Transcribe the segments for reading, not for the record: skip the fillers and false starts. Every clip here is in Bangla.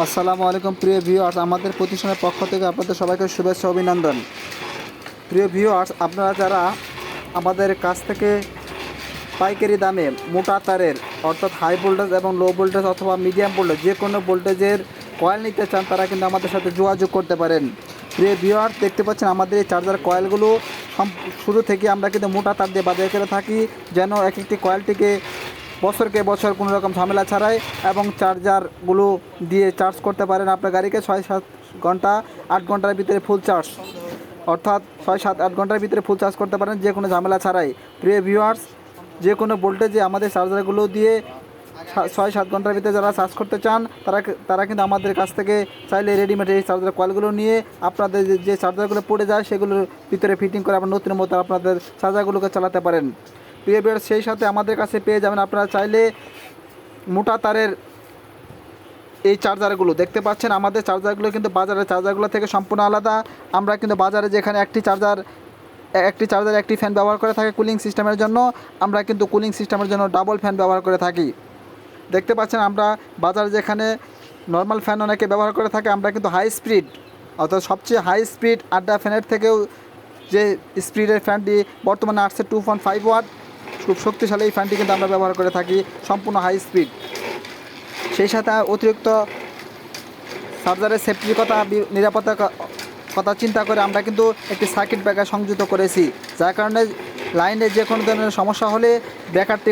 আসসালামু আলাইকুম প্রিয় ভিউয়ার্স, আমাদের প্রতিষ্ঠানের পক্ষ থেকে আপনাদের সবাইকে শুভেচ্ছা অভিনন্দন। প্রিয় ভিউয়ার্স, আপনারা যারা আমাদের কাছ থেকে পাইকারি দামে মোটা তারের অর্থাৎ হাই ভোল্টেজ এবং লো ভোল্টেজ অথবা মিডিয়াম ভোল্টেজ যে কোনো ভোল্টেজের কয়েল নিতে চান, তারা কিন্তু আমাদের সাথে যোগাযোগ করতে পারেন। প্রিয় ভিউয়ার্স, দেখতে পাচ্ছেন আমাদের এই চার্জার কয়েলগুলো শুরু থেকে আমরা কিন্তু মোটা তার দিয়ে বাজার করে থাকি, যেন এক একটি কয়েলটিকে বছরকে বছর কোনো রকম ঝামেলা ছাড়াই এবং চার্জারগুলো দিয়ে চার্জ করতে পারেন আপনার গাড়িকে 6-7 ঘন্টা 8 ঘন্টার ভিতরে ফুল চার্জ, অর্থাৎ 6-7-8 ঘন্টার ভিতরে ফুল চার্জ করতে পারেন যে কোনো ঝামেলা ছাড়াই। প্রিয় ভিউয়ার্স, যে কোনো ভোল্টেজে আমাদের চার্জারগুলো দিয়ে 6-7 ঘন্টার ভিতরে যারা চার্জ করতে চান, তারা কিন্তু আমাদের কাছ থেকে চাইলে রেডিমেড এই চার্জার কয়েলগুলো নিয়ে আপনাদের যে চার্জারগুলো পড়ে যায় সেগুলোর ভিতরে ফিটিং করে আপনার নতুন মতো আপনাদের চার্জারগুলোকে চালাতে পারেন। প্রিয় ভিউয়ার্স, সেই সাথে আমাদের কাছে পেয়ে যাবেন আপনারা চাইলে মোটা তারের এই চার্জারগুলো। দেখতে পাচ্ছেন আমাদের চার্জারগুলো কিন্তু বাজারের চার্জারগুলো থেকে সম্পূর্ণ আলাদা। আমরা কিন্তু বাজারে যেখানে একটি চার্জার একটি ফ্যান ব্যবহার করে থাকে কুলিং সিস্টেমের জন্য, আমরা কিন্তু কুলিং সিস্টেমের জন্য ডাবল ফ্যান ব্যবহার করে থাকি। দেখতে পাচ্ছেন আমরা বাজারে যেখানে নর্মাল ফ্যান অনেকে ব্যবহার করে থাকে, আমরা কিন্তু হাই স্পিড অর্থাৎ সবচেয়ে হাই স্পিড আড্ডা ফ্যানের থেকেও যে স্পিডের ফ্যানটি বর্তমানে আসছে 2.5 ওয়াট, খুব শক্তিশালী এই ফ্যানটি কিন্তু আমরা ব্যবহার করে থাকি সম্পূর্ণ হাই স্পিড। সেই সাথে অতিরিক্ত চার্জারের সেফটির কথা, নিরাপত্তার কথা চিন্তা করে আমরা কিন্তু একটি সার্কিট ব্রেকার সংযুক্ত করেছি, যার কারণে লাইনে যে কোনো ধরনের সমস্যা হলে ব্রেকারটি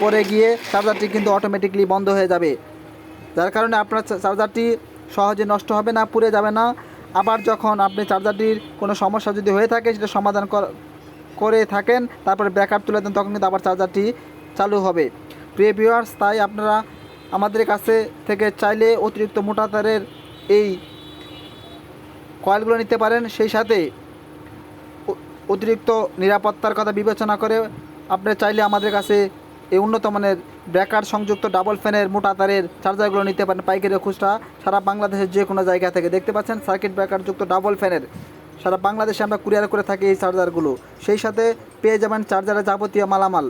পড়ে গিয়ে চার্জারটি কিন্তু অটোমেটিকলি বন্ধ হয়ে যাবে, যার কারণে আপনার চার্জারটি সহজে নষ্ট হবে না, পুড়ে যাবে না। আবার যখন আপনি চার্জারটির কোনো সমস্যা যদি হয়ে থাকে সেটা সমাধান করে থাকেন, তারপরে ব্রেকার তুলে দেন, তখন কিন্তু আবার চার্জারটি চালু হবে। প্রিয় ভিউয়ার্স, তাই আপনারা আমাদের কাছে থেকে চাইলে অতিরিক্ত মোটা তারের এই কয়েলগুলো নিতে পারেন। সেই সাথে অতিরিক্ত নিরাপত্তার কথা বিবেচনা করে আপনি চাইলে আমাদের কাছে এই উন্নত মানের ব্রেকার সংযুক্ত ডাবল ফ্যানের মোটা তারের চার্জারগুলো নিতে পারেন পাইকারি খুচরা সারা বাংলাদেশের যে কোনো জায়গা থেকে। দেখতে পাচ্ছেন সার্কিট ব্রেকারযুক্ত ডাবল ফ্যানের সারা বাংলাদেশে আমরা কুরিয়ার করে থাকি এই চার্জারগুলো। সেই সাথে পেয়ে যাবেন চার্জারের যাবতীয় মালামাল,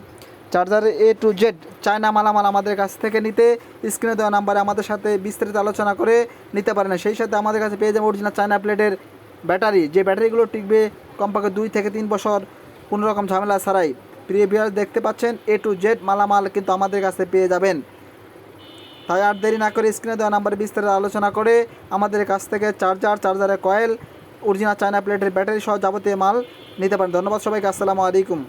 চার্জারের A to Z চায়না মালামাল আমাদের কাছ থেকে নিতে স্ক্রিনে দেওয়া নাম্বারে আমাদের সাথে বিস্তারিত আলোচনা করে নিতে পারেন। সেই সাথে আমাদের কাছে পেয়ে যাবেন অরিজিনাল চায়না প্লেটের ব্যাটারি, যে ব্যাটারিগুলো টিকবে কমপক্ষে 2 থেকে 3 বছর কোনো রকম ঝামেলা ছাড়াই। প্রিয় ভিউয়ার্স, দেখতে পাচ্ছেন A to Z মালামাল কিন্তু আমাদের কাছে পেয়ে যাবেন। তাই আর দেরি না করে স্ক্রিনে দেওয়া নাম্বারে বিস্তারিত আলোচনা করে আমাদের কাছ থেকে চার্জারের কয়েল, অরিজিনাল চায়না প্লেটের ব্যাটারি সহ যাবতীয় মাল নিতে পারেন। ধন্যবাদ সবাইকে, আসসালামু আলাইকুম।